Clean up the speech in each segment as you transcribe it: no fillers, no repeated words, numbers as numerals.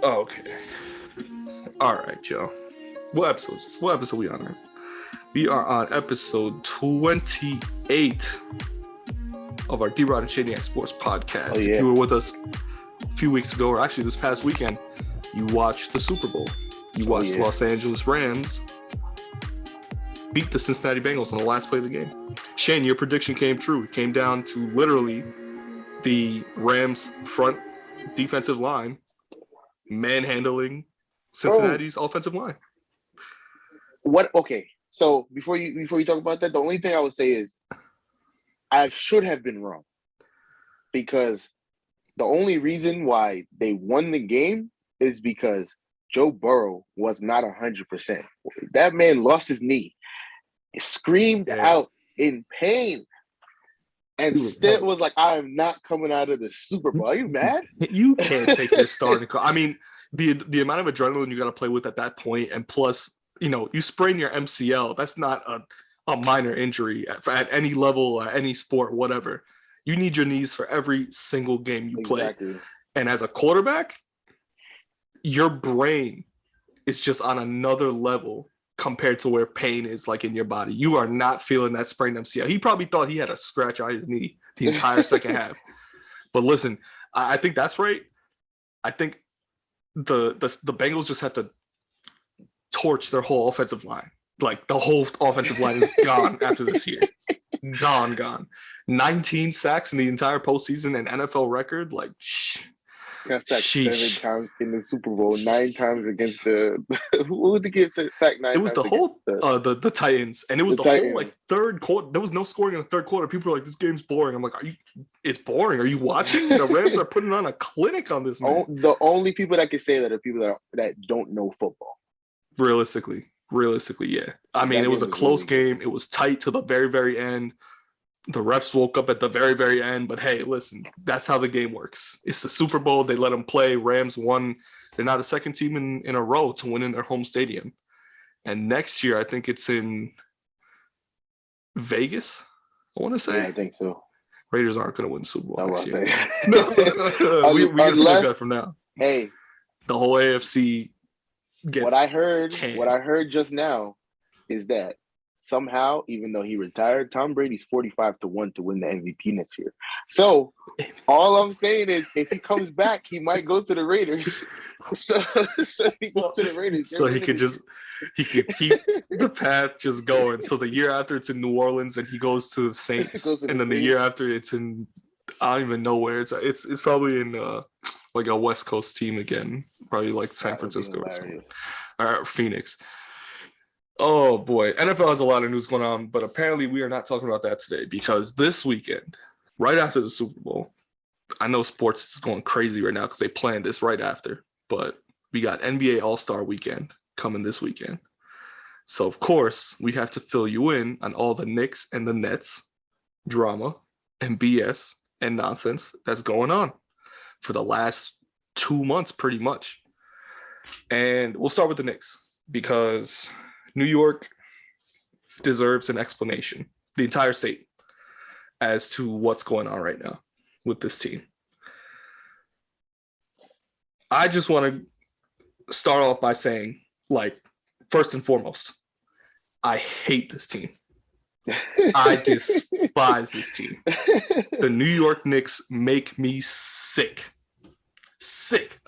Oh, okay. All right, Joe. What episode we on? Right? We are on episode 28 of our DROD and Shaniac Sports podcast. Oh, yeah. If you were with us a few weeks ago, or actually this past weekend, you watched the Super Bowl. You watched the Los Angeles Rams beat the Cincinnati Bengals on the last play of the game. Shane, your prediction came true. It came down to literally the Rams' front defensive line manhandling Cincinnati's offensive line. What? Okay, so before you talk about that, the only thing I would say is I should have been wrong, because the only reason why they won the game is because Joe Burrow was not 100%. That man lost his knee, screamed out in pain, and still was like, "I am not coming out of the Super Bowl." Are you mad? You can't take your starting. I mean, the amount of adrenaline you got to play with at that point, and plus, you sprain your MCL. That's not a minor injury at any level, any sport, whatever. You need your knees for every single game you play. And as a quarterback, your brain is just on another level compared to where pain is like in your body. You are not feeling that sprained MCL. He probably thought he had a scratch on his knee the entire second half. But listen, I think that's right. I think the Bengals just have to torch their whole offensive line. Like, the whole offensive line is gone after this year. Gone. 19 sacks in the entire postseason, an NFL record. Like, got sacked 7 times in the Super Bowl, 9 times against the who would they get sacked 9 times? It was the whole the Titans, and it was the whole like third quarter. There was no scoring in the third quarter. People were like, "This game's boring." I'm like, it's boring. Are you watching? The Rams are putting on a clinic on this man. The only people that can say that are people that don't know football. Realistically, yeah. I mean, it was a close game. It was tight to the very, very end. The refs woke up at the very, very end. But hey, listen, that's how the game works. It's the Super Bowl. They let them play. Rams won. They're now the second team in a row to win in their home stadium. And next year, I think it's in Vegas, I want to say. Yeah, I think so. Raiders aren't going to win the Super Bowl next year. No. we get to look at it from now. Hey. The whole AFC gets what I heard just now is that somehow, even though he retired, Tom Brady's 45-1 to win the MVP next year. So all I'm saying is, if he comes back, he might go to the Raiders. So he goes to the Raiders. So he could keep the path just going. So the year after it's in New Orleans, and he goes to the Saints, and then the year after it's in, I don't even know where it's probably in like a West Coast team again, probably like San Francisco or something, or Phoenix. Oh boy, NFL has a lot of news going on, but apparently we are not talking about that today, because this weekend, right after the Super Bowl, I know sports is going crazy right now because they planned this right after, but we got NBA All-Star Weekend coming this weekend. So of course we have to fill you in on all the Knicks and the Nets drama and BS and nonsense that's going on for the last 2 months, pretty much. And we'll start with the Knicks, because New York deserves an explanation, the entire state, as to what's going on right now with this team. I just want to start off by saying, like, first and foremost, I hate this team. I despise this team. The New York Knicks make me sick.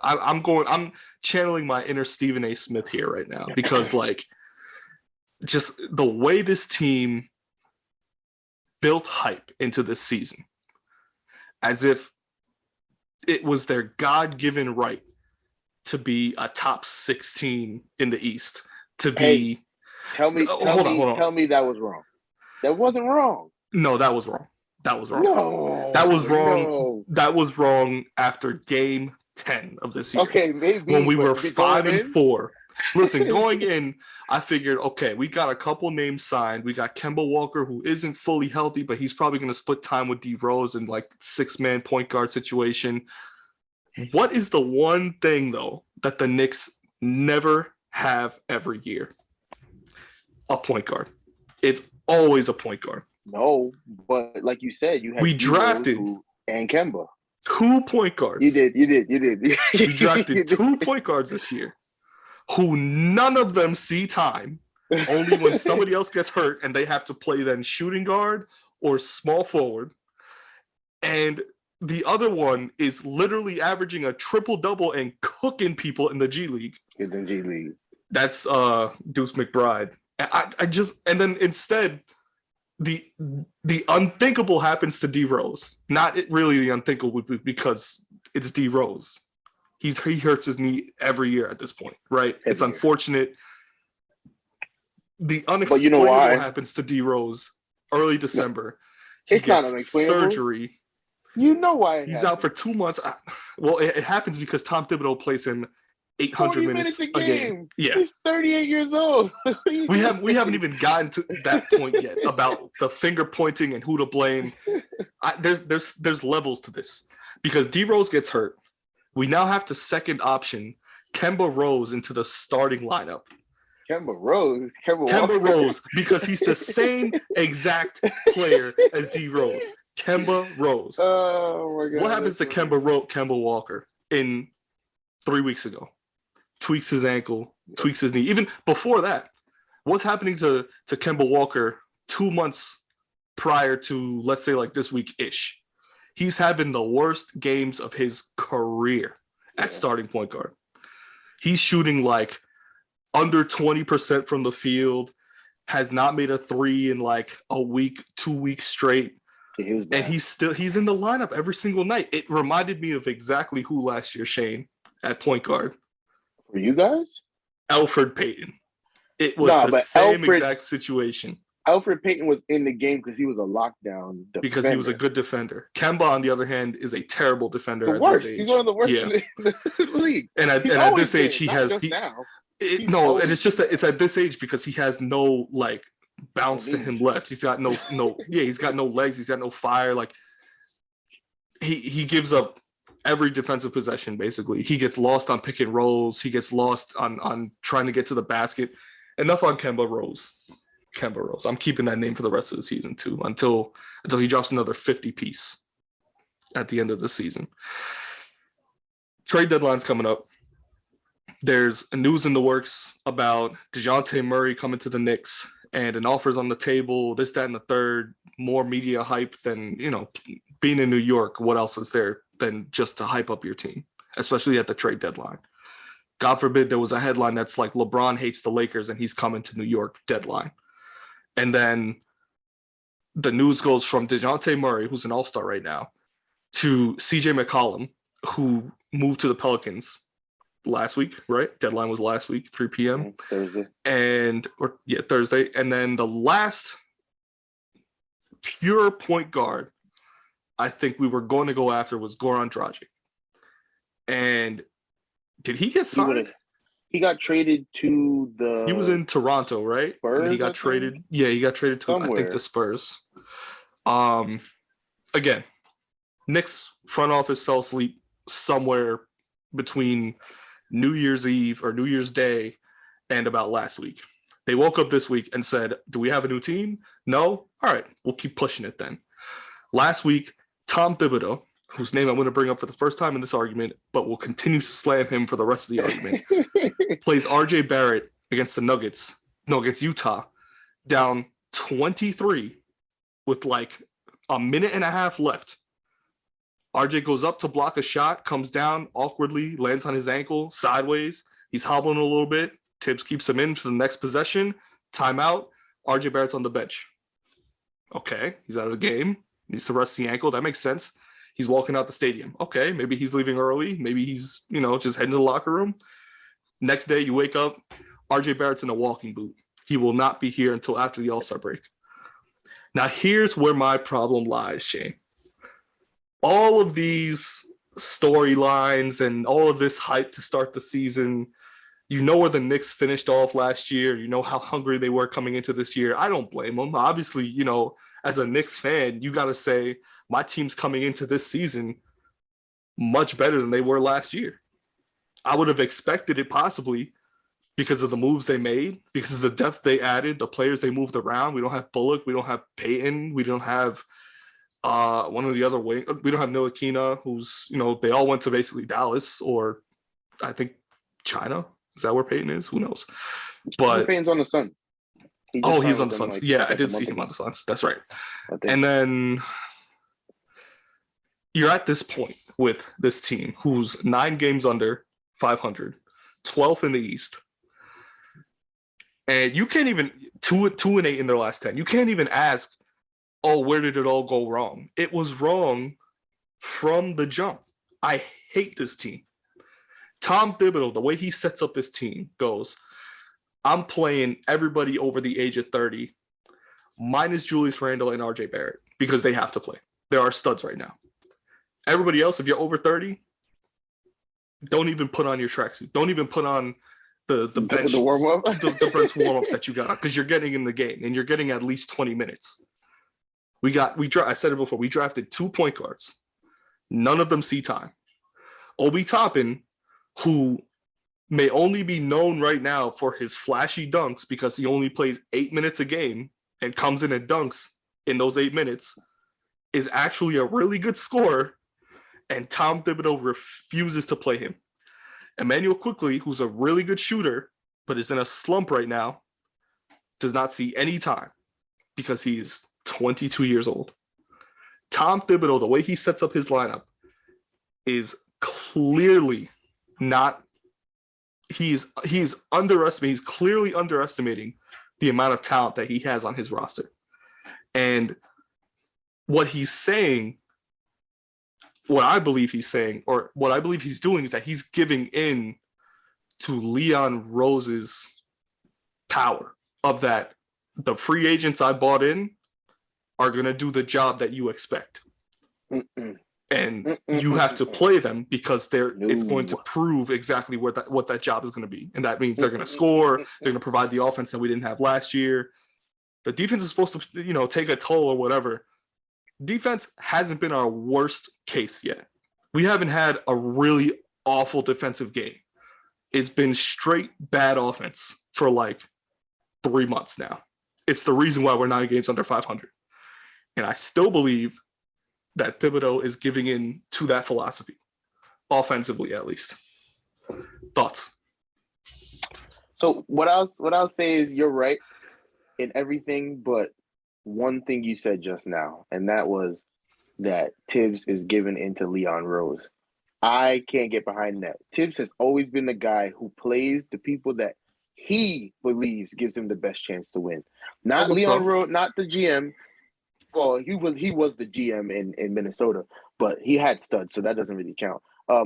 I'm channeling my inner Stephen A. Smith here right now, because like, just the way this team built hype into this season, as if it was their God-given right to be a top 16 in the East, to be. Tell me that was wrong. That wasn't wrong. No, that was wrong. No, that was wrong. No. That was wrong after game 10 of this year. Okay, maybe when we were 5-4. Listen, going in, I figured, okay, we got a couple names signed. We got Kemba Walker, who isn't fully healthy, but he's probably going to split time with DROD in like 6-man point guard situation. What is the one thing, though, that the Knicks never have every year? A point guard. It's always a point guard. No, but like you said, we drafted and Kemba. 2 point guards. You did. He drafted 2 point guards this year, who none of them see time. Only when somebody else gets hurt and they have to play then shooting guard or small forward. And the other one is literally averaging a triple-double and cooking people in the G League. In the G League. That's Deuce McBride. And then instead, the unthinkable happens to D Rose. Not really the unthinkable because it's D Rose. He hurts his knee every year at this point, right? It's unfortunate. The unexplainable happens to D Rose early December. It's not unexplainable. Surgery. You know why he's out for 2 months. Well, it happens because Tom Thibodeau plays him 800 minutes a game. Yeah, he's 38 years old. we haven't even gotten to that point yet about the finger pointing and who to blame. There's levels to this because D Rose gets hurt. We now have to second option Kemba Rose into the starting lineup. Kemba Rose, because he's the same exact player as D Rose. Kemba Rose. Oh my God! What happens to Kemba Walker in 3 weeks ago? Tweaks his ankle, tweaks his knee. Even before that, what's happening to Kemba Walker 2 months prior to, let's say, like this week-ish? He's having the worst games of his career at starting point guard. He's shooting like under 20% from the field, has not made a three in like a week, 2 weeks straight. And he's in the lineup every single night. It reminded me of exactly who last year, Shane, at point guard. For you guys? Elfrid Payton. It was the same exact situation. Elfrid Payton was in the game because he was a lockdown defender. Because he was a good defender. Kemba, on the other hand, is a terrible defender. The worst. He's one of the worst in the league. And at this age, he has. It's just that it's at this age because he has no like bounce to him left. He's got he's got no legs. He's got no fire. Like he gives up every defensive possession. Basically, he gets lost on pick and rolls. He gets lost on trying to get to the basket. Enough on Kemba Rose. I'm keeping that name for the rest of the season too, until he drops another 50 piece at the end of the season. Trade deadline's coming up. There's news in the works about DeJounte Murray coming to the Knicks and an offer's on the table, this, that, and the third, more media hype than, being in New York. What else is there than just to hype up your team, especially at the trade deadline? God forbid there was a headline that's like LeBron hates the Lakers and he's coming to New York deadline. And then the news goes from DeJounte Murray, who's an all-star right now, to CJ McCollum, who moved to the Pelicans last week, right? Deadline was last week, 3 p.m. Thursday. Thursday. And then the last pure point guard I think we were going to go after was Goran Dragic. And did he get signed? He got traded to the... He was in Toronto, right? Spurs, and he got traded. Yeah, he got traded to, somewhere. I think, the Spurs. Again, Knicks front office fell asleep somewhere between New Year's Eve or New Year's Day and about last week. They woke up this week and said, do we have a new team? No? All right, we'll keep pushing it then. Last week, Tom Thibodeau, whose name I'm going to bring up for the first time in this argument, but will continue to slam him for the rest of the argument, plays RJ Barrett against against Utah, down 23 with like a minute and a half left. RJ goes up to block a shot, comes down awkwardly, lands on his ankle sideways. He's hobbling a little bit. Tibbs keeps him in for the next possession. Timeout. RJ Barrett's on the bench. Okay, he's out of the game. Needs to rest the ankle. That makes sense. He's walking out the stadium. Okay, maybe he's leaving early. Maybe he's, just heading to the locker room. Next day, you wake up, RJ Barrett's in a walking boot. He will not be here until after the All-Star break. Now, here's where my problem lies, Shane. All of these storylines and all of this hype to start the season, where the Knicks finished off last year. You know how hungry they were coming into this year. I don't blame them. Obviously, as a Knicks fan, you got to say, my team's coming into this season much better than they were last year. I would have expected it possibly because of the moves they made, because of the depth they added, the players they moved around. We don't have Bullock. We don't have Payton. We don't have One of the other wing. We don't have Ntilikina, who's they all went to basically Dallas or I think China. Is that where Peyton is? Who knows? But Peyton's on the Suns. He's on the Suns. Yeah, I did see him on the Suns. That's right. And then you're at this point with this team who's 9 games under 500, 12th in the East. And you can't even 2-8 in their last 10. You can't even ask, oh, where did it all go wrong? It was wrong from the jump. I hate this team. Tom Thibodeau, the way he sets up this team goes, I'm playing everybody over the age of 30, minus Julius Randle and RJ Barrett, because they have to play. There are studs right now. Everybody else, if you're over 30, don't even put on your tracksuit. Don't even put on the bench, the warm-up, the bench warm-ups that you got, because you're getting in the game and you're getting at least 20 minutes. I said it before, we drafted 2 point guards. None of them see time. Obi Toppin, who may only be known right now for his flashy dunks because he only plays 8 minutes a game and comes in and dunks in those 8 minutes, is actually a really good scorer, and Tom Thibodeau refuses to play him. Emmanuel Quickley, who's a really good shooter, but is in a slump right now, does not see any time because he's 22 years old. Tom Thibodeau, the way he sets up his lineup, is clearly not. He's underestimating. He's clearly underestimating the amount of talent that he has on his roster, and what he's saying, what I believe he's saying, or what I believe he's doing, is that he's giving in to Leon Rose's power of that. The free agents I bought in are going to do the job that you expect. And you have to play them because it's going to prove exactly what that job is going to be. And that means they're going to score, they're going to provide the offense that we didn't have last year. The defense is supposed to, take a toll or whatever. Defense hasn't been our worst case yet. We haven't had a really awful defensive game. It's been straight bad offense for like 3 months now. It's the reason why we're 9 games under 500. And I still believe that Thibodeau is giving in to that philosophy, offensively at least. Thoughts? So what I'll say is you're right in everything, but one thing you said just now, and that was that Tibbs is giving into Leon Rose. I can't get behind that. Tibbs has always been the guy who plays the people that he believes gives him the best chance to win. Not Leon Rose, not the GM. Well, he was the GM in Minnesota, but he had studs, so that doesn't really count.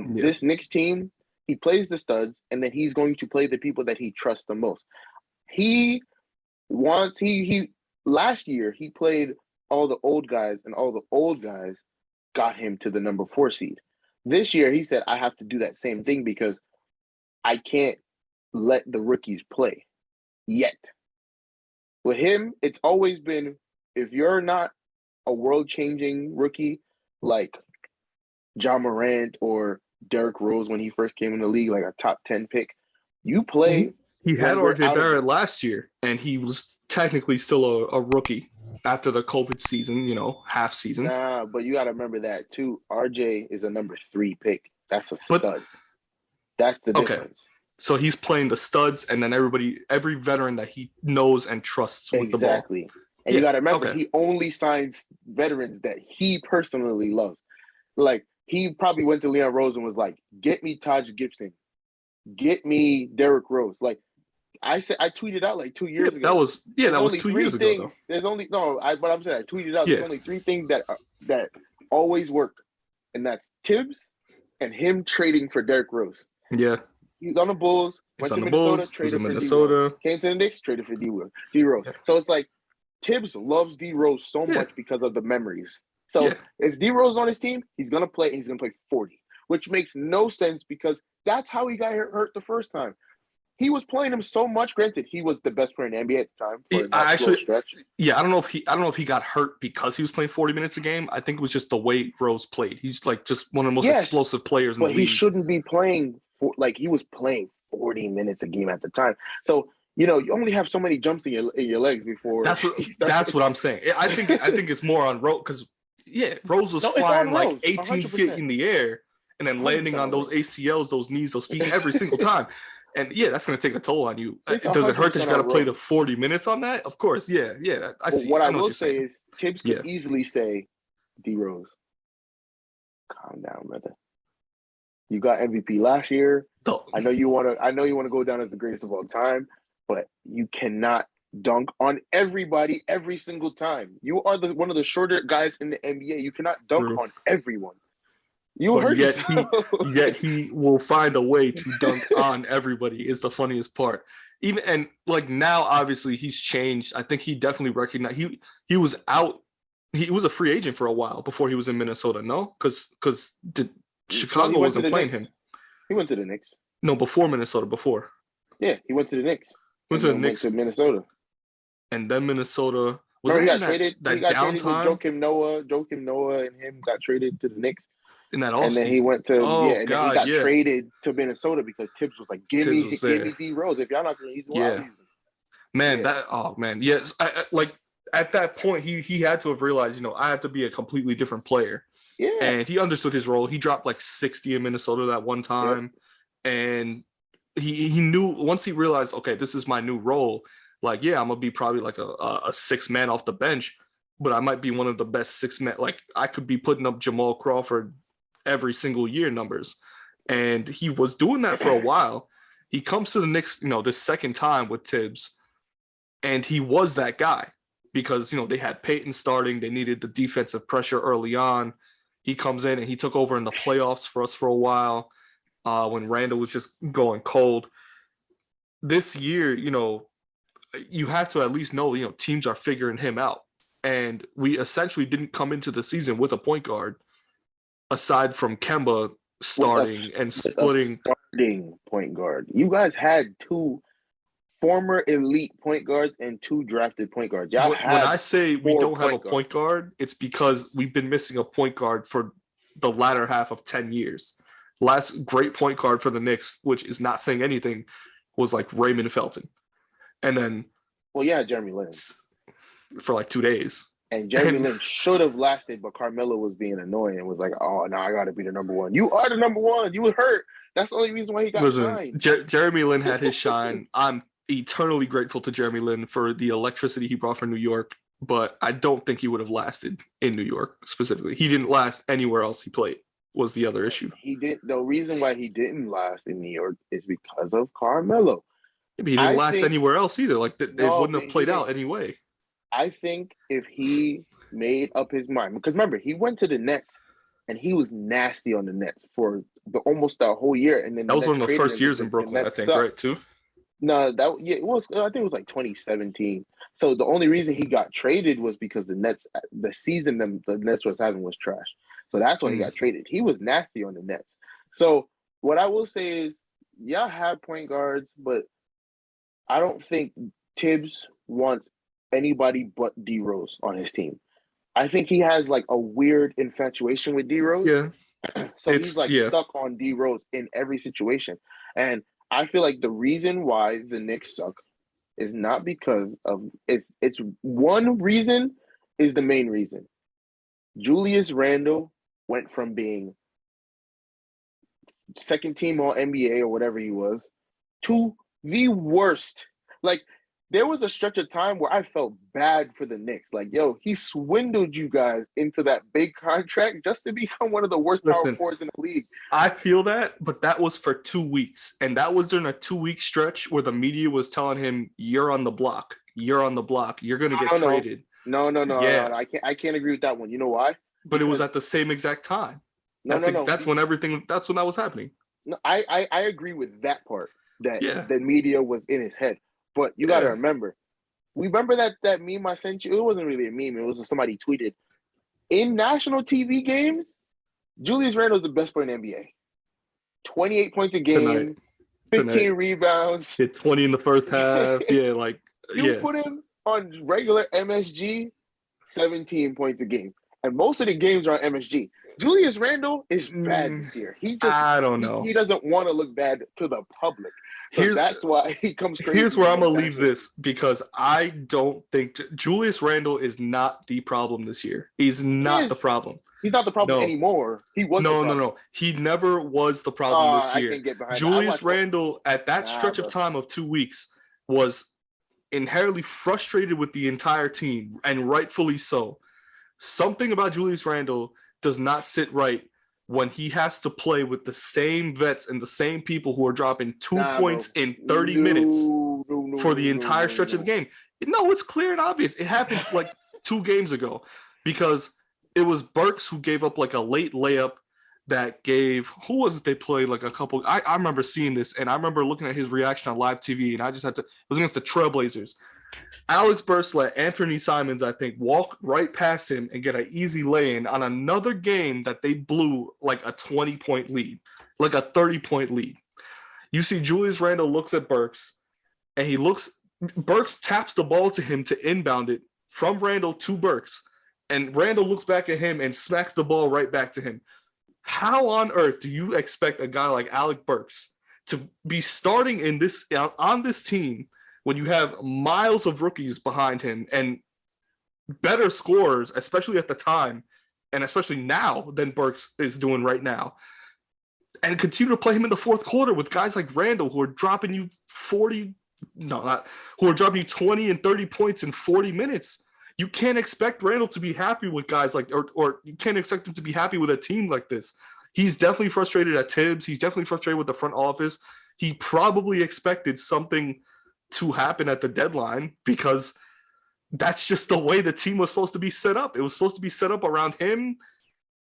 This Knicks team, he plays the studs, and then he's going to play the people that he trusts the most. Last year he played all the old guys, and all the old guys got him to the number 4 seed. This year he said, I have to do that same thing because I can't let the rookies play yet. With him, it's always been, if you're not a world-changing rookie like Ja Morant or Derrick Rose when he first came in the league, like a top 10 pick, you play. He had RJ Barrett last year, and he was technically still a rookie after the COVID season, half season. Nah, but you got to remember that too. RJ is a number 3 pick. That's a stud. That's the difference. So he's playing the studs, and then every veteran that he knows and trusts with the ball. Exactly. And you got to remember, he only signs veterans that he personally loves. Like, he probably went to Leon Rose and was like, get me Taj Gibson. Get me Derrick Rose. Like, I tweeted out like 2 years ago. That was 2 years ago, though. There's only, but I'm saying I tweeted out, there's only 3 things that always work. And that's Tibbs and him trading for Derrick Rose. Yeah. He's on the Bulls, went to Minnesota, traded for D-Rose. Came to the Knicks, traded for D-Rose. Yeah. So it's like, Tibbs loves D-Rose so much because of the memories. So if D-Rose on his team, he's going to play 40, which makes no sense because that's how he got hurt the first time. He was playing him so much. Granted, he was the best player in the NBA at the time for that slow stretch. Yeah, I don't know if he got hurt because he was playing 40 minutes a game. I think it was just the way Rose played. He's like just one of the most explosive players in the league. But he shouldn't be playing he was playing 40 minutes a game at the time. So you only have so many jumps in your legs before. That's what I'm saying. I think it's more on Rose because Yeah, Rose was No, it's flying on like Rose, 18 feet 100%. in the air and then landing 100% on on those Rose. ACLs, those knees, those feet every single time. And yeah, that's going to take a toll on you. It's Does it hurt that 100% you got to on play the Rose. 40 minutes on that? Of course. Yeah. I But see. what I I know what will you're say saying. is Tibbs could easily say, D Rose, calm down, brother. You got MVP last year. I know you want to go down as the greatest of all time, but you cannot dunk on everybody every single time. You are one of the shorter guys in the NBA. You cannot dunk on everyone. You hurt yourself. Yet he will find a way to dunk on everybody is the funniest part. Even and like now, obviously he's changed. I think he definitely recognized he was out. He was a free agent for a while before he was in Minnesota. No, because Chicago wasn't playing him. He went to the Knicks. No, before Minnesota. Before. Yeah, he went to the Knicks. Went to Minnesota. And then Minnesota was. He got traded. He got traded with Joakim Noah. Joakim Noah and him got traded to the Knicks. In that offseason. And then he went to then he got traded to Minnesota because Tibbs was like, give me D Rose. If y'all not gonna use him, I'll use him. Man, yes. I like at that point he had to have realized, I have to be a completely different player. Yeah. And he understood his role. He dropped like 60 in Minnesota that one time. Yep. And he knew once he realized, okay, this is my new role, like, yeah, I'm gonna be probably like a six man off the bench, but I might be one of the best six men. Like I could be putting up Jamal Crawford every single year numbers. And he was doing that for a while. He comes to the Knicks, this second time with Tibbs, and he was that guy because, they had Peyton starting. They needed the defensive pressure early on. He comes in and he took over in the playoffs for us for a while when Randall was just going cold. This year, you have to at least know, teams are figuring him out. And we essentially didn't come into the season with a point guard aside from Kemba starting and splitting. Starting point guard. You guys had two former elite point guards and two drafted point guards. When I say we don't have a point guard, it's because we've been missing a point guard for the latter half of 10 years. Last great point guard for the Knicks, which is not saying anything, was like Raymond Felton. And then Jeremy Lin. For like 2 days. And Jeremy Lin should have lasted, but Carmelo was being annoying and was like, oh, no, I got to be the number one. You are the number one. You were hurt. That's the only reason why he got signed. Jeremy Lin had his shine. I'm eternally grateful to Jeremy Lin for the electricity he brought for New York, but I don't think he would have lasted in New York specifically. He didn't last anywhere else he played was the other issue. The reason why he didn't last in New York is because of Carmelo. But he didn't last anywhere else either. Like it wouldn't have played out anyway. I think if he made up his mind, because remember, he went to the Nets and he was nasty on the Nets for almost that whole year. And then that was one of the first years in Brooklyn, I think, right, too? No, it was. I think it was like 2017. So the only reason he got traded was because the Nets, the season the Nets was having was trash. So that's why he got traded. He was nasty on the Nets. So what I will say is, y'all have point guards, but I don't think Tibbs wants anybody but D Rose on his team. I think he has like a weird infatuation with D Rose. Yeah. So he's like stuck on D Rose in every situation. And I feel like the reason why the Knicks suck is not because of it's one reason is the main reason. Julius Randle went from being second team all NBA or whatever he was to the worst. Like there was a stretch of time where I felt bad for the Knicks. Like, yo, he swindled you guys into that big contract just to become one of the worst power forwards in the league. I feel that, but that was for 2 weeks. And that was during a 2-week stretch where the media was telling him, you're on the block. You're on the block. You're going to get traded. No. Yeah. No. I can't agree with that one. You know why? But it was at the same exact time. That's when that was happening. No, I agree with that part, that the media was in his head. But you got to remember that meme I sent you? It wasn't really a meme. It was just somebody tweeted. In national TV games, Julius Randle is the best player in the NBA. 28 points a game, 15 rebounds. Hit 20 in the first half. You put him on regular MSG, 17 points a game. And most of the games are on MSG. Julius Randle is bad this year. I don't know. He doesn't want to look bad to the public. So that's why he comes crazy. Here's where I'm going to leave this, because I don't think Julius Randle is not the problem this year. He's not the problem. He's not the problem anymore. He was No. He never was the problem this year. I can get behind Julius Randle, at that stretch of time of 2 weeks, was inherently frustrated with the entire team, and rightfully so. Something about Julius Randle does not sit right when he has to play with the same vets and the same people who are dropping 2 points in 30 minutes for the entire stretch of the game. No, it's clear and obvious. It happened like 2 games ago, because it was Burks who gave up like a late layup that gave, who was it they played like a couple, I remember seeing this, and I remember looking at his reaction on live TV, and I just had to, it was against the Trailblazers. Alex Burks let Anthony Simons, I think, walk right past him and get an easy lay-in on another game that they blew like a 20-point lead, like a 30-point lead. You see Julius Randle looks at Burks, and Burks taps the ball to him to inbound it from Randle to Burks, and Randle looks back at him and smacks the ball right back to him. How on earth do you expect a guy like Alec Burks to be starting on this team when you have miles of rookies behind him and better scorers, especially at the time, and especially now, than Burks is doing right now, and continue to play him in the fourth quarter with guys like Randle who are dropping you 20 and 30 points in 40 minutes? You can't expect Randle to be happy with guys like, or you can't expect him to be happy with a team like this. He's definitely frustrated at Tibbs. He's definitely frustrated with the front office. He probably expected something to happen at the deadline, because that's just the way the team was supposed to be set up. It was supposed to be set up around him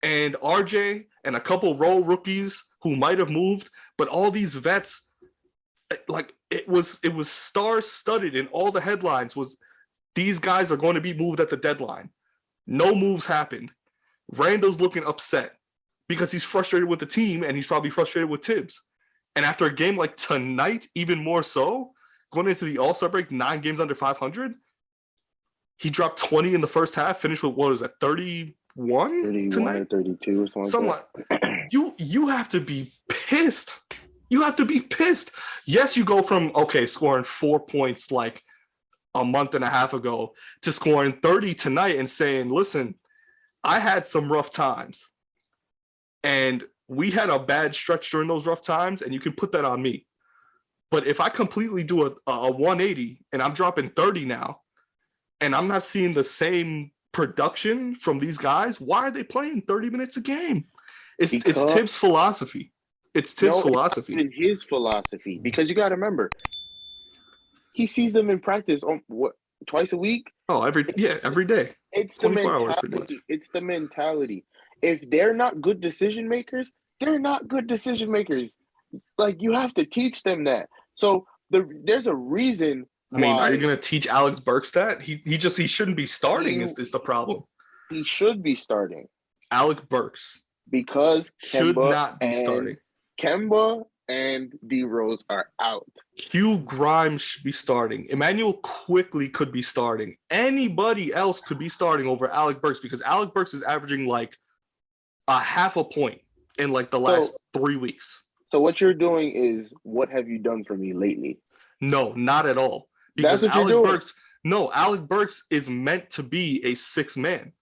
and RJ and a couple role rookies who might have moved, but all these vets, like it was star-studded, and all the headlines was these guys are going to be moved at the deadline. No moves happened. Randall's looking upset because he's frustrated with the team, and he's probably frustrated with Tibbs. And after a game like tonight, even more so, going into the All-Star break, 9 games under 500, he dropped 20 in the first half, finished with, what was that, 31 tonight? Or 32 or something like that. You have to be pissed. You have to be pissed. Yes, you go from, scoring 4 points like a month and a half ago to scoring 30 tonight and saying, listen, I had some rough times, and we had a bad stretch during those rough times, and you can put that on me. But if I completely do a 180 and I'm dropping 30 now, and I'm not seeing the same production from these guys, why are they playing 30 minutes a game? It's Tibbs' philosophy. It's Tibbs' philosophy. It's his philosophy, because you got to remember, he sees them in practice on twice a week? Oh, every day. It's the mentality. It's the mentality. If they're not good decision makers, they're not good decision makers. Like, you have to teach them that. So there's a reason. I mean, are you going to teach Alex Burks that? He shouldn't be starting. Is the problem? He should be starting. Alec Burks, because should not be starting. Kemba and D-Rose are out. Hugh Grimes should be starting. Emmanuel quickly could be starting. Anybody else could be starting over Alec Burks, because Alec Burks is averaging like a half a point in like the last 3 weeks. So what you're doing is, what have you done for me lately? No, not at all. Because that's what you're doing. Alec Burks is meant to be a 6th man.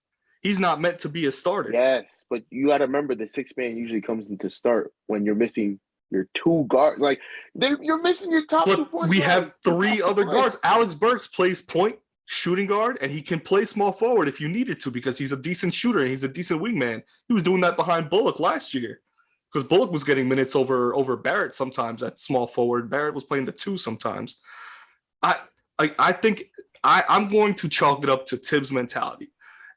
He's not meant to be a starter. Yes, but you got to remember, the 6th man usually comes into start when you're missing your 2 guards. Like, you're missing your top 2 points. We have 3 other guards. Alex Burks plays point, shooting guard, and he can play small forward if you needed to, because he's a decent shooter and he's a decent wingman. He was doing that behind Bullock last year, because Bullock was getting minutes over Barrett sometimes at small forward. Barrett was playing the 2 sometimes. I think I'm going to chalk it up to Tibbs' mentality.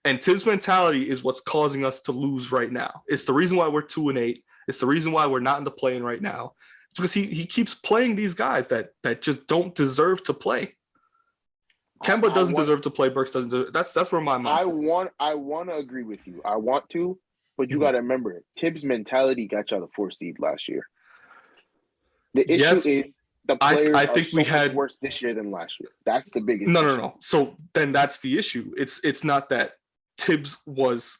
And Tibbs' mentality is what's causing us to lose right now. It's the reason why we're 2-8. It's the reason why we're not in the play-in right now. It's because he keeps playing these guys that just don't deserve to play. Kemba doesn't deserve to play. Burks doesn't deserve. That's where my mindset is. I want to agree with you. I want to, but you got to remember, Tibbs' mentality got y'all the 4th seed last year. The issue is the players I think we had worse this year than last year. That's the biggest. No. So then that's the issue. It's not that Tibbs was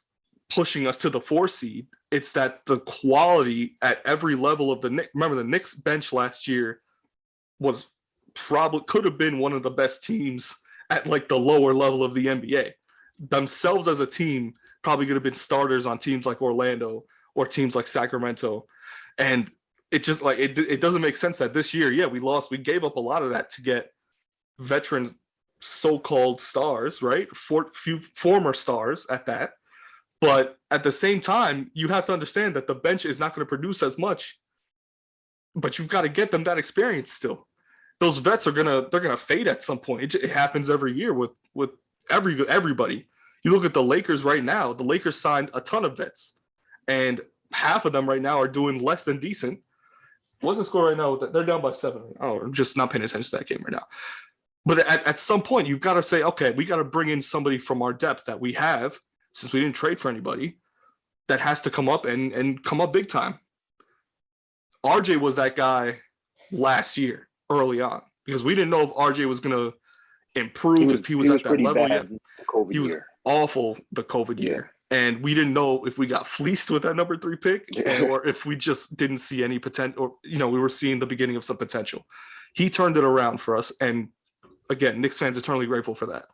pushing us to the 4 seed. It's that the quality at every level of the Knicks. Remember, the Knicks bench last year was probably could have been one of the best teams at like the lower level of the NBA. Themselves as a team probably could have been starters on teams like Orlando or teams like Sacramento. And it just like it doesn't make sense that this year, we lost. We gave up a lot of that to get veteran so-called stars, right? Few former stars at that. But at the same time, you have to understand that the bench is not going to produce as much, but you've got to get them that experience still. Those vets they're gonna fade at some point. It happens every year with everybody. You look at the Lakers right now. The Lakers signed a ton of vets, and half of them right now are doing less than decent. What's the score right now? They're down by 7. Oh, I'm just not paying attention to that game right now. But at some point, you've got to say, okay, we got to bring in somebody from our depth that we have, since we didn't trade for anybody, that has to come up and come up big time. RJ was that guy last year, early on, because we didn't know if RJ was going to improve, if he was at that level yet. He was awful the COVID year. And we didn't know if we got fleeced with that number 3 pick or if we just didn't see any potential, or, we were seeing the beginning of some potential. He turned it around for us. And again, Knicks fans eternally grateful for that.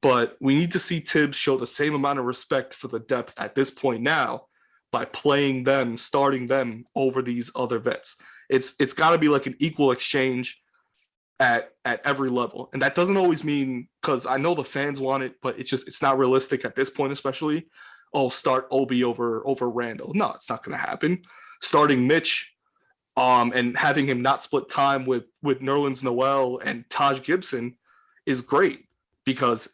But we need to see Tibbs show the same amount of respect for the depth at this point now by playing them, starting them over these other vets. It's got to be like an equal exchange at every level. And that doesn't always mean, because I know the fans want it, but it's not realistic at this point, especially. Oh, start Obi over Randall. No, it's not going to happen. Starting Mitch and having him not split time with Nerlens Noel and Taj Gibson is great, because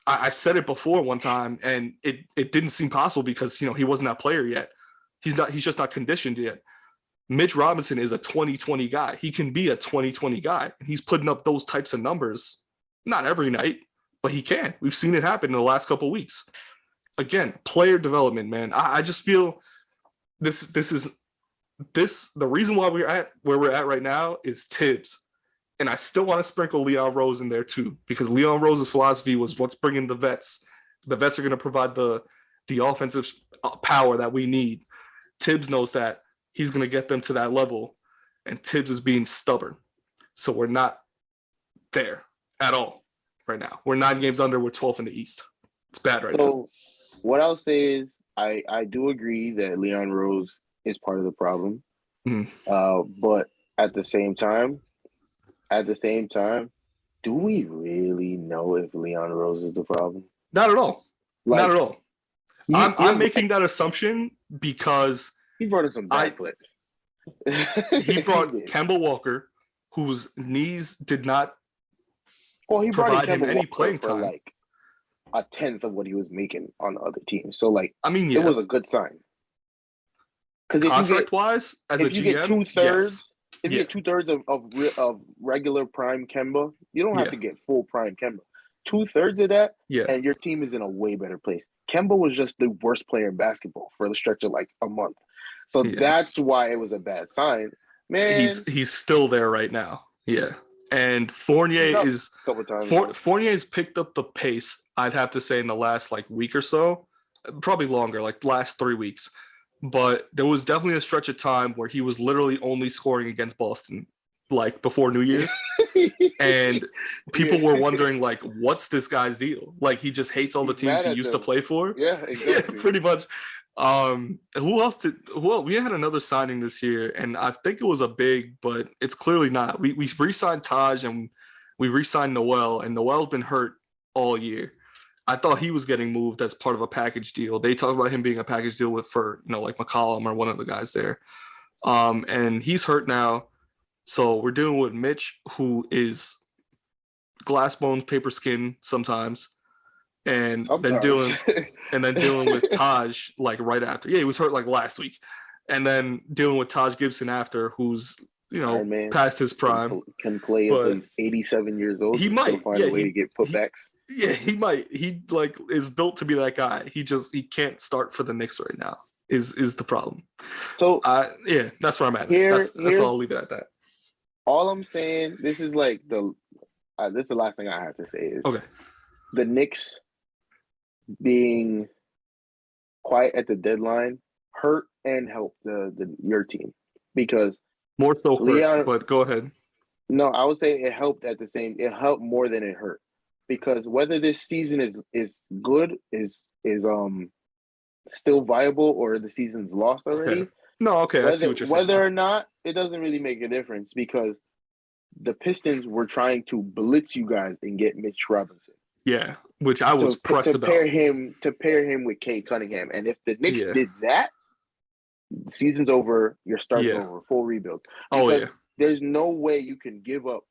I said it before one time and it didn't seem possible because, he wasn't that player yet. He's just not conditioned yet. Mitch Robinson is a 2020 guy. He can be a 2020 guy. He's putting up those types of numbers, not every night, but he can. We've seen it happen in the last couple of weeks. Again, player development, man. I just feel the reason why we're at where we're at right now is Tibbs. And I still want to sprinkle Leon Rose in there too, because Leon Rose's philosophy was what's bringing the vets. The vets are going to provide the offensive power that we need. Tibbs knows that. He's going to get them to that level, and Tibbs is being stubborn. So we're not there at all right now. We're 9 games under. We're 12th in the East. It's bad right now. So what I'll say is I do agree that Leon Rose is part of the problem. But at the same time, do we really know if Leon Rose is the problem? Not at all. Not at all. I'm making that assumption because he brought in some bad players. He brought Kemba Walker, whose knees did not provide him any playing time. Like a tenth of what he was making on the other team. So, it yeah. was a good sign. Because contract-wise, as a GM, get 2/3, if you get 2/3 of regular prime Kemba, you don't have to get full prime Kemba. 2/3 of that, and your team is in a way better place. Kemba was just the worst player in basketball for the stretch of a month. So that's why it was a bad sign. Man, he's still there right now. Yeah. And Fournier's picked up the pace, I'd have to say, in the last week or so, probably longer, last 3 weeks. But there was definitely a stretch of time where he was literally only scoring against Boston, before New Year's. And people were wondering, what's this guy's deal? He just hates all the teams he used to play for. Yeah, exactly. Yeah, pretty much. We had another signing this year, and I think it was a big, but it's clearly not. We re-signed Taj and we re-signed Noel, and Noel's been hurt all year. I thought he was getting moved as part of a package deal. They talked about him being a package deal for McCollum or one of the guys there. And he's hurt now. So we're dealing with Mitch, who is glass bones, paper skin sometimes. And then dealing with Taj right after. Yeah, he was hurt last week. And then dealing with Taj Gibson after, who's past his prime. Can play until he's 87 years old. He might find a way to get putbacks. Yeah, he might. He is built to be that guy. He can't start for the Knicks right now. Is the problem? So that's where I'm at. That's all. I'll leave it at that. All I'm saying, this is this is the last thing I have to say is okay. The Knicks being quiet at the deadline hurt and helped your team because more so Leon. hurt, but go ahead. No, I would say it helped at the same. It helped more than it hurt because whether this season is good is still viable or the season's lost already. Okay. No, okay, I see what you're saying. Whether or not, it doesn't really make a difference because the Pistons were trying to blitz you guys and get Mitch Robinson. Yeah, which I was pressed about. To pair him with Cade Cunningham. And if the Knicks did that, the season's over, you're starting over, full rebuild. Because there's no way you can give up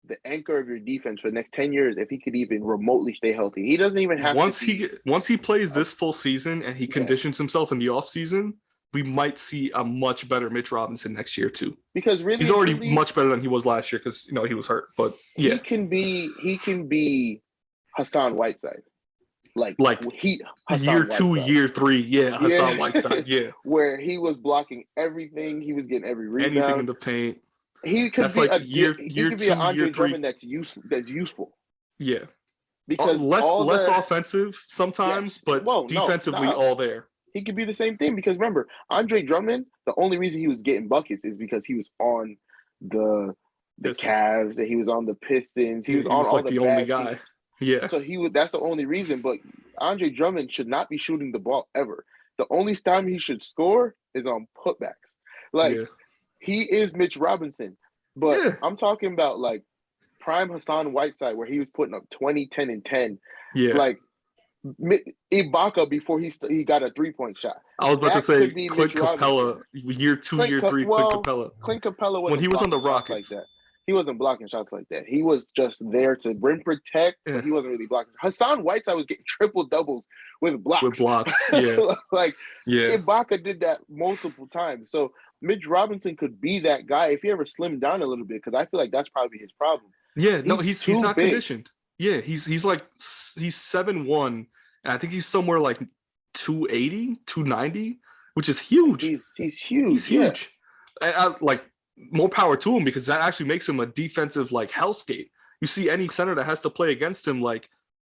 the anchor of your defense for the next 10 years if he could even remotely stay healthy. He doesn't even have once he plays this full season and he conditions himself in the offseason, we might see a much better Mitch Robinson next year too. Because really, he's already much better than he was last year because he was hurt. But he can be Hassan Whiteside. Like year 2, year 3, Hassan Whiteside, where he was blocking everything, he was getting every rebound, anything in the paint. He could be an Andre Drummond that's useful. Yeah, because less offensive sometimes, but defensively all there. He could be the same thing because remember, Andre Drummond, the only reason he was getting buckets is because he was on the Cavs and he was on the Pistons. He was on all the only guy. Teams. Yeah. So that's the only reason. But Andre Drummond should not be shooting the ball ever. The only time he should score is on putbacks. He is Mitch Robinson. But I'm talking about like prime Hassan Whiteside where he was putting up 20, 10, and 10. Yeah. Like Ibaka before he got a 3-point shot. I was about to say Clint Capella, year 2, year 3, Clint Capella. Clint Capella when he was on the Rockets. Like that. He wasn't blocking shots like that. He was just there to rim protect, but he wasn't really blocking. Hassan Whiteside was getting triple doubles with blocks. Ibaka did that multiple times. So Mitch Robinson could be that guy if he ever slimmed down a little bit, because I feel like that's probably his problem. Yeah, he's not conditioned. Yeah, he's 7'1", and I think he's somewhere like 280, 290, which is huge. He's huge. He's huge. And I more power to him because that actually makes him a defensive hellscape. You see any center that has to play against him, like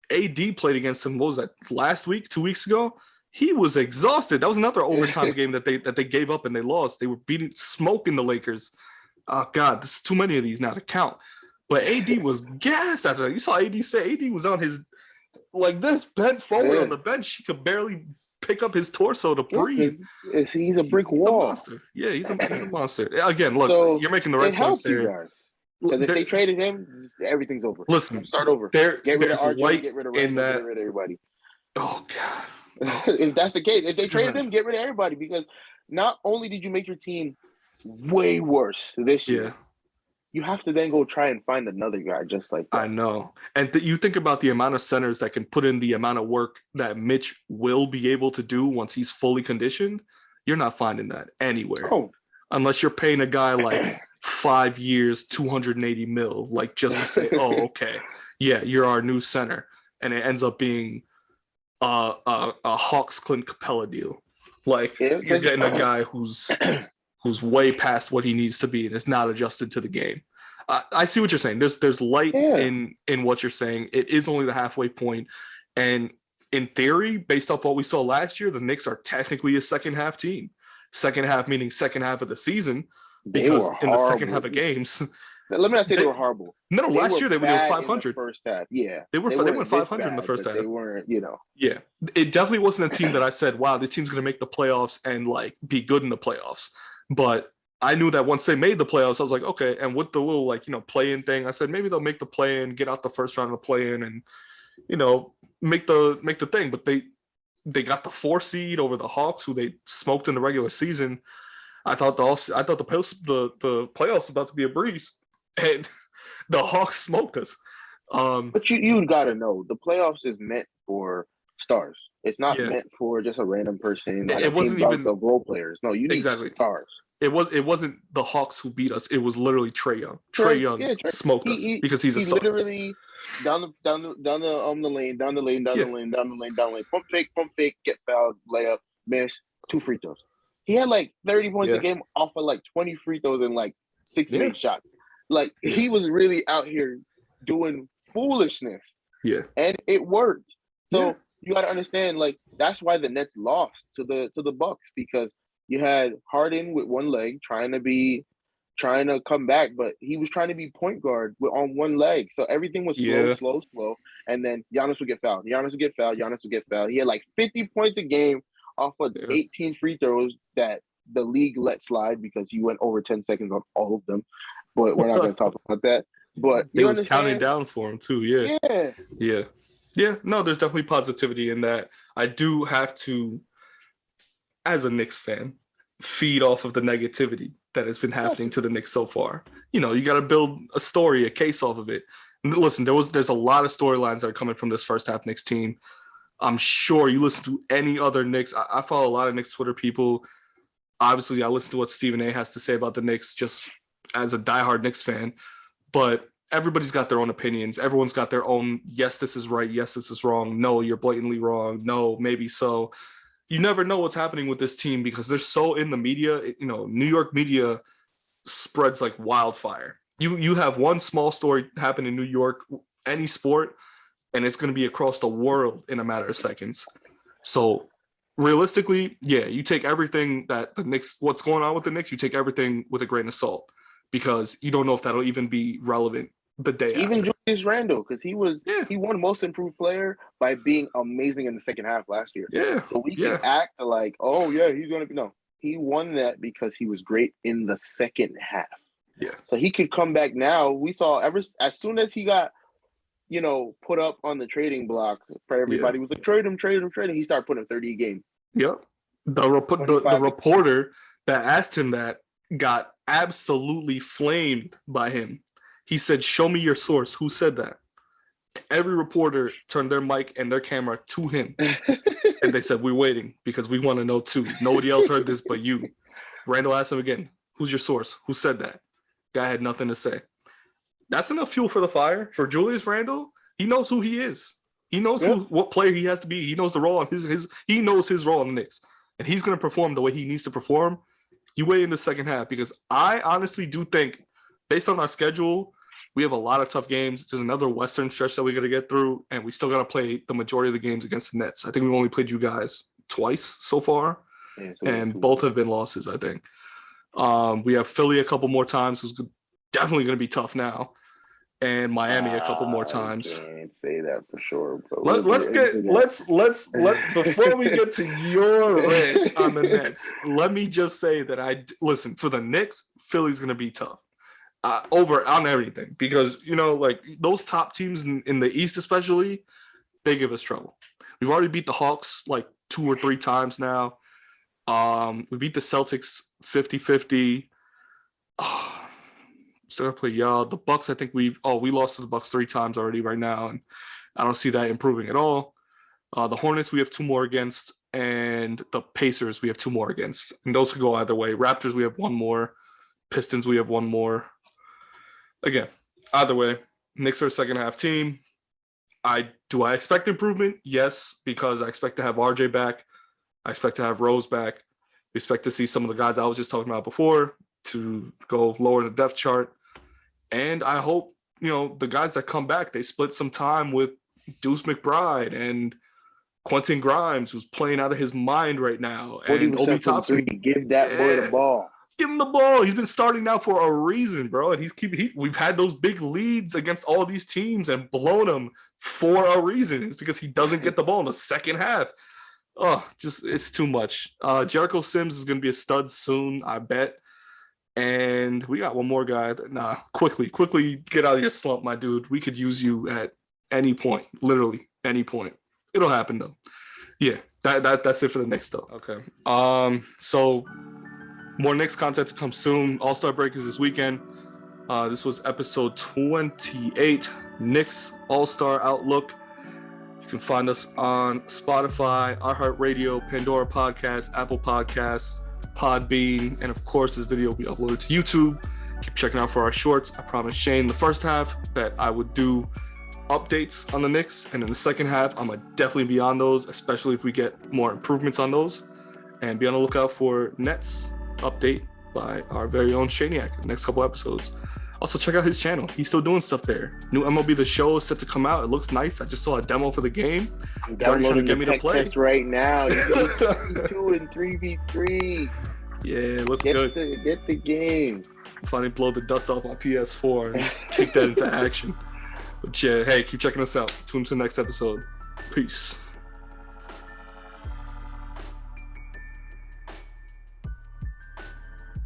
AD played against him. What was that, last week, 2 weeks ago? He was exhausted. That was another overtime game that they gave up and they lost. They were smoking the Lakers. Oh God, there's too many of these now to count. But AD was gassed after that. You saw AD's face. AD was on his this, bent forward on the bench. He could barely pick up his torso to breathe. He's a brick wall. A monster. Yeah, he's a monster. Again, look, you're making the right points there. Because if they traded him, everything's over. Listen, start over. Get rid of RJ, get rid of Randall, get rid of everybody. Oh God. If that's the case, if they traded him, get rid of everybody, because not only did you make your team way worse this year, you have to then go try and find another guy just like that. I know. And you think about the amount of centers that can put in the amount of work that Mitch will be able to do once he's fully conditioned. You're not finding that anywhere. Unless you're paying a guy like 5 years, 280 mil, just to say, oh, okay, yeah, you're our new center. And it ends up being a Hawks Clint Capella deal. You're getting a guy who's way past what he needs to be and is not adjusted to the game. I see what you're saying. There's light in what you're saying. It is only the halfway point. And in theory, based off what we saw last year, the Knicks are technically a second half team. Second half meaning second half of the season, because in the second half of games. Let me not say they were horrible. No, last year they were 500. First half, yeah. They went 500 in the first half. They weren't, Yeah, it definitely wasn't a team that I said, wow, this team's going to make the playoffs and be good in the playoffs. But I knew that once they made the playoffs, I was like, okay. And with the little play-in thing, I said maybe they'll make the play-in, get out the first round of the play-in, and make the thing. But they got the 4 seed over the Hawks, who they smoked in the regular season. I thought the playoffs was about to be a breeze, and the Hawks smoked us. But you got to know, the playoffs is meant for stars. It's not meant for just a random person. It wasn't even the role players. No, you need stars. It wasn't the Hawks who beat us. It was literally Trae Young. Trae Young smoked us because he's a star. He literally down the lane, down the lane. Pump fake, get fouled, layup, miss, 2 free throws. He had 30 points a game off of 20 free throws and 6 made shots. He was really out here doing foolishness. Yeah. And it worked. So you got to understand, like, that's why the Nets lost to the Bucks, because you had Harden with one leg trying to come back, but he was trying to be point guard on one leg. So everything was slow. And then Giannis would get fouled. He had like 50 points a game off of 18 free throws that the league let slide because he went over 10 seconds on all of them. But we're not going to talk about that. But it was counting down for him too. Yeah. No, there's definitely positivity in that. I do have to, as a Knicks fan, feed off of the negativity that has been happening to the Knicks so far. You know, you got to build a story, a case off of it. And listen, there's a lot of storylines that are coming from this first half Knicks team. I'm sure you listen to any other Knicks. I follow a lot of Knicks Twitter people. Obviously, I listen to what Stephen A has to say about the Knicks just as a diehard Knicks fan. But everybody's got their own opinions. Everyone's got their own, yes, this is right. Yes, this is wrong. No, you're blatantly wrong. No, maybe so. You never know what's happening with this team because they're so in the media. You know, New York media spreads like wildfire. You have one small story happen in New York, any sport, and it's going to be across the world in a matter of seconds. So realistically, yeah, you take everything that the Knicks, what's going on with the Knicks, you take everything with a grain of salt because you don't know if that'll even be relevant the day even after. Julius Randle, because he won most improved player by being amazing in the second half last year. Yeah. So we can act like, oh yeah, he's gonna be he won that because he was great in the second half. Yeah. So he could come back now. We saw as soon as he got, put up on the trading block for everybody was like, trade him. He started putting 30 a game. Yep. The reporter that asked him that got absolutely flamed by him. He said, show me your source. Who said that? Every reporter turned their mic and their camera to him. And they said, we're waiting because we want to know too. Nobody else heard this but you. Randall asked him again, who's your source? Who said that? Guy had nothing to say. That's enough fuel for the fire. For Julius Randle, he knows who he is. He knows what player he has to be. He knows the role on he knows his role in the Knicks. And he's going to perform the way he needs to perform. You wait in the second half because I honestly do think, based on our schedule, we have a lot of tough games. There's another Western stretch that we got to get through, and we still got to play the majority of the games against the Nets. I think we've only played you guys twice so far, and both have been losses, I think. We have Philly a couple more times, who's definitely going to be tough now, and Miami a couple more times. I can't say that for sure. Let's before we get to your rant on the Nets, let me just say that listen, for the Knicks, Philly's going to be tough. Over on everything because like those top teams in the East especially, they give us trouble. We've already beat the Hawks like 2 or 3 times now. We beat the Celtics 50-50. Still gotta play y'all. The Bucks, I think we lost to the Bucks 3 times already right now, and I don't see that improving at all. The Hornets we have 2 more against, and the Pacers we have 2 more against, and those could go either way. Raptors we have 1 more. Pistons we have 1 more. Again, either way, Knicks are a second half team. Do I expect improvement? Yes, because I expect to have RJ back. I expect to have Rose back. We expect to see some of the guys I was just talking about before to go lower the depth chart. And I hope, the guys that come back, they split some time with Deuce McBride and Quentin Grimes, who's playing out of his mind right now. And Obi Toppin. Give that boy the ball. Give him the ball. He's been starting now for a reason, bro. And we've had those big leads against all these teams and blown them for a reason. It's because he doesn't get the ball in the second half. Oh, it's too much. Jericho Sims is going to be a stud soon, I bet. And we got one more guy. Quickly get out of your slump, my dude. We could use you at any point, literally any point. It'll happen though. Yeah, that's it for the Knicks though. Okay. So. More Knicks content to come soon. All-Star break is this weekend. This was episode 28, Knicks All-Star Outlook. You can find us on Spotify, iHeartRadio, Pandora Podcasts, Apple Podcasts, Podbean, and of course this video will be uploaded to YouTube. Keep checking out for our shorts. I promised Shane the first half that I would do updates on the Knicks, and in the second half, I'm going to definitely be on those, especially if we get more improvements on those. And be on the lookout for Nets update by our very own Shaniac next couple episodes. Also, check out his channel. He's still doing stuff there. New MLB The Show is set to come out. It looks nice. I just saw a demo for the game. I'm downloading the tech test right now. 2 and 3v3. Yeah, let's go. Get the game. Finally blow the dust off my PS4 and kick that into action. But yeah, hey, keep checking us out. Tune in to the next episode. Peace.